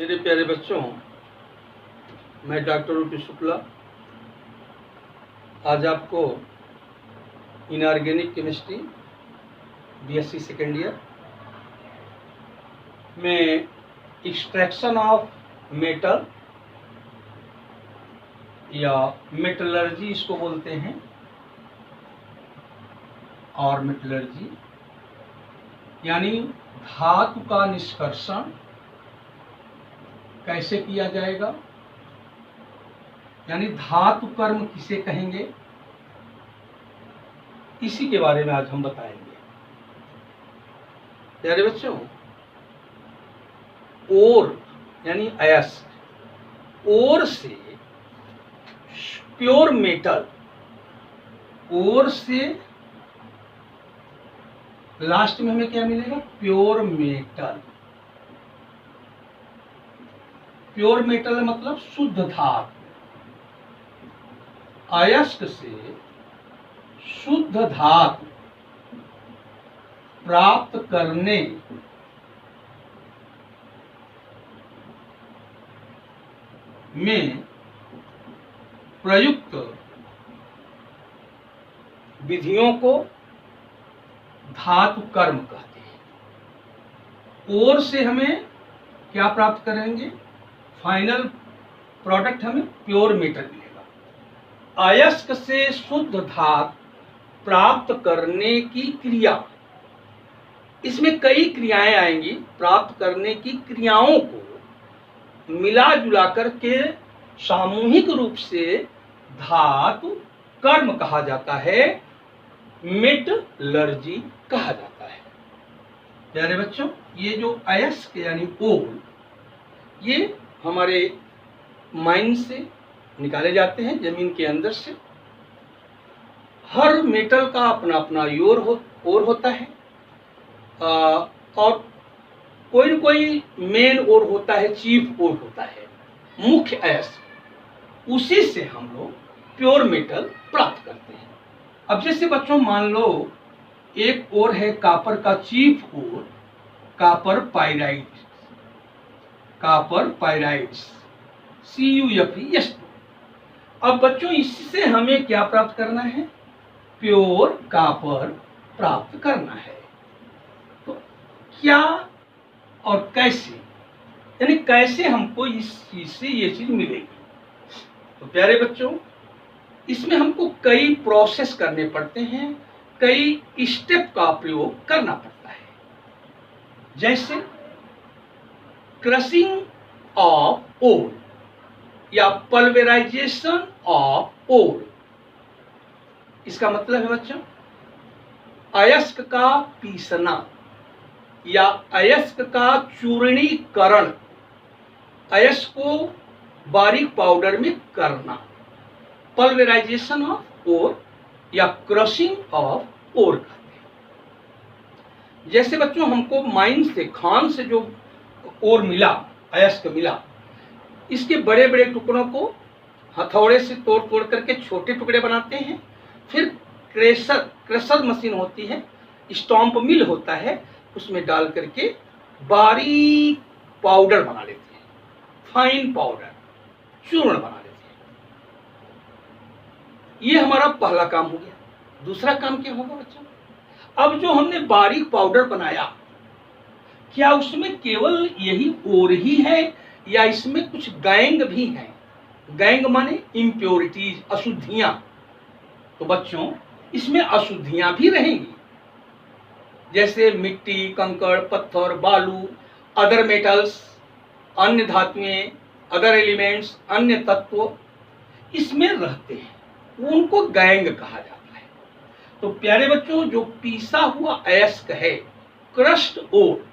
मेरे प्यारे बच्चों, मैं डॉक्टर रूपी शुक्ला आज आपको inorganic chemistry BSc second year में एक्सट्रैक्शन ऑफ मेटल या मेटलर्जी इसको बोलते हैं, और मेटलर्जी यानी धातु का निष्कर्षण कैसे किया जाएगा, यानी धातु कर्म किसे कहेंगे, इसी के बारे में आज हम बताएंगे। प्यारे बच्चों, ओर यानी अयस्क, ओर से प्योर मेटल, ओर से लास्ट में हमें क्या मिलेगा, प्योर मेटल। प्योर मेटल मतलब शुद्ध धातु। अयस्क से शुद्ध धातु प्राप्त करने में प्रयुक्त विधियों को धातु कर्म कहते हैं। ओर से हमें क्या प्राप्त करेंगे, फाइनल प्रोडक्ट हमें प्योर मेटल मिलेगा। अयस्क से शुद्ध धातु प्राप्त करने की क्रिया, इसमें कई क्रियाएं आएंगी। प्राप्त करने की क्रियाओं को मिला जुला करके सामूहिक रूप से धातु कर्म कहा जाता है, मेटलर्जी कहा जाता है। प्यारे बच्चों, ये जो अयस्क यानी ओर, ये हमारे माइन से निकाले जाते हैं, जमीन के अंदर से। हर मेटल का अपना अपना ओर होता है, और कोई न कोई मेन ओर होता है, चीफ ओर होता है, मुख्य अयस्क। उसी से हम लोग प्योर मेटल प्राप्त करते हैं। अब जैसे बच्चों मान लो एक ओर है कापर का चीफ ओर, कापर पाइराइड, कापर पाइराइड्स CuFeS। अब बच्चों इससे हमें क्या प्राप्त करना है, प्योर कापर प्राप्त करना है। तो क्या और कैसे, यानी कैसे हमको इस चीज से ये चीज मिलेगी। तो प्यारे बच्चों, इसमें हमको कई प्रोसेस करने पड़ते हैं, कई स्टेप का प्रयोग करना पड़ता है। जैसे क्रशिंग ऑफ ओर या पल्वेराइजेशन ऑफ ओर। इसका मतलब है बच्चों, अयस्क का पीसना या अयस्क का चूर्णीकरण, अयस्क को बारीक पाउडर में करना, पल्वेराइजेशन ऑफ ओर या क्रशिंग ऑफ ओर कहते हैं। जैसे बच्चों हमको माइन से, खान से जो ओर मिला, अयस्क मिला, इसके बड़े बड़े टुकड़ों को हथौड़े से तोड़ तोड़ करके छोटे टुकड़े बनाते हैं। फिर क्रशर मशीन होती है, स्टॉम्प मिल होता है, उसमें डाल करके बारीक पाउडर बना लेते हैं, फाइन पाउडर, चूर्ण बना लेते हैं। ये हमारा पहला काम हो गया। दूसरा काम क्या होगा बच्चों, अब जो हमने बारीक पाउडर बनाया, क्या उसमें केवल यही ओर ही है या इसमें कुछ गैंग भी हैं? गैंग माने इम्प्योरिटीज, अशुद्धियां। तो बच्चों इसमें अशुद्धियां भी रहेंगी, जैसे मिट्टी, कंकड़, पत्थर, बालू, अदर मेटल्स, अन्य धातुएं, अदर एलिमेंट्स, अन्य तत्व इसमें रहते हैं, उनको गैंग कहा जाता है। तो प्यारे बच्चों, जो पीसा हुआ अयस्क है, क्रश्ड ओर,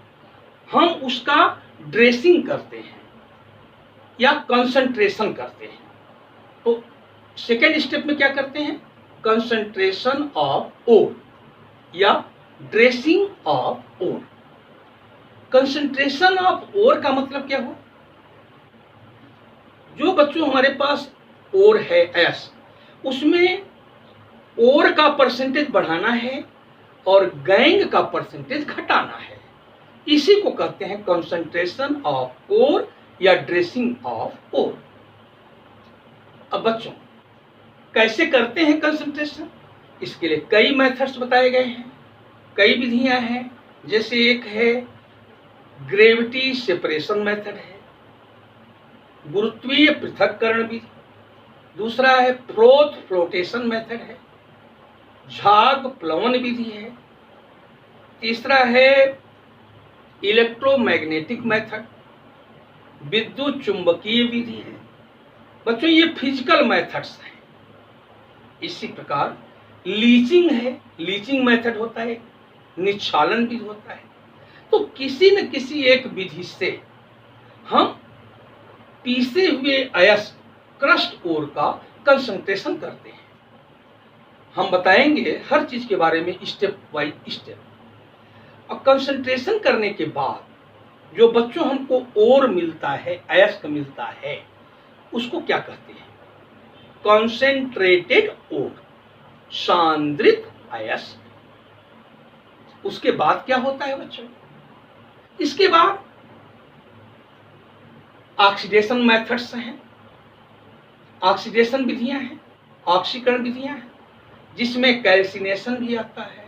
हम उसका ड्रेसिंग करते हैं या कंसंट्रेशन करते हैं। तो सेकेंड स्टेप में क्या करते हैं, कंसंट्रेशन ऑफ ओर या dressing of ore. Concentration of ore का मतलब क्या हो, जो बच्चों हमारे पास ओर है अयस्क, उसमें ओर का परसेंटेज बढ़ाना है और गैंग का परसेंटेज घटाना है। इसी को कहते हैं कंसंट्रेशन ऑफ ओर या ड्रेसिंग ऑफ ओर। अब बच्चों कैसे करते हैं कंसंट्रेशन, इसके लिए कई मेथड्स बताए गए हैं, कई विधियां हैं। जैसे एक है ग्रेविटी सेपरेशन मेथड है, गुरुत्वीय पृथक्करण विधि, दूसरा है फ्रोथ फ्लोटेशन मेथड है, झाग प्लवन विधि है, तीसरा है इलेक्ट्रोमैग्नेटिक मेथड, विद्युत चुंबकीय विधि है। बच्चों ये फिजिकल मेथड्स हैं। इसी प्रकार लीचिंग है, लीचिंग मेथड होता है, निच्छालन भी होता है। तो किसी न किसी एक विधि से हम पीसे हुए अयस्क क्रस्ट ओर का कंसंट्रेशन करते हैं। हम बताएंगे हर चीज के बारे में स्टेप बाय स्टेप। अब कंसंट्रेशन करने के बाद जो बच्चों हमको ओर मिलता है, अयस्क मिलता है, उसको क्या कहते हैं? कॉन्सेंट्रेटेड ओर, सांद्रित अयस्क। उसके बाद क्या होता है बच्चों? इसके बाद ऑक्सीडेशन मेथड्स हैं, ऑक्सीडेशन विधियां हैं, ऑक्सीकरण विधियां हैं, जिसमें कैल्सिनेशन भी आता है,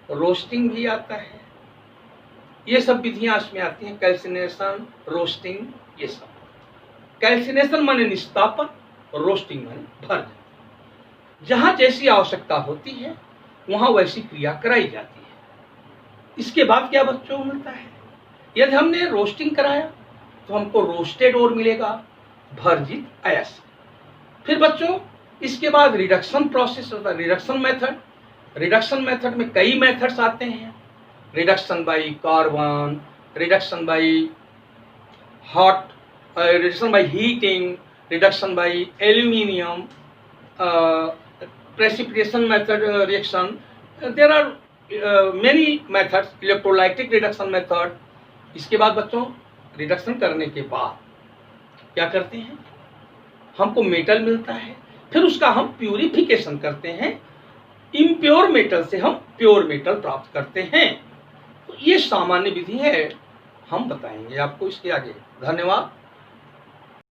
रोस्टिंग भी आता है। ये सब विधियां इसमें आती हैं, कैल्सिनेशन, रोस्टिंग, ये सब। कैल्सिनेशन माने निस्तापन, रोस्टिंग माने भर। जहां जैसी आवश्यकता होती है वहां वैसी क्रिया कराई जाती है। इसके बाद क्या बच्चों मिलता है? यदि हमने रोस्टिंग कराया तो हमको रोस्टेड ओर मिलेगा, भर्जित अयस्क। फिर बच्चों इसके बाद रिडक्शन प्रोसेस होता है, रिडक्शन मेथड। रिडक्शन मेथड में कई मेथड्स आते हैं, reduction by carbon, reduction by hot, reduction by heating, reduction by aluminium, precipitation method reaction. There are many methods, electrolytic reduction method. इसके बाद बच्चों रिडक्शन करने के बाद क्या करते हैं? हमको मेटल मिलता है, फिर उसका हम प्यूरिफिकेशन करते हैं, इम्प्योर मेटल से हम प्योर मेटल प्राप्त करते हैं। तो ये सामान्य विधि है, हम बताएंगे आपको इसके आगे। धन्यवाद।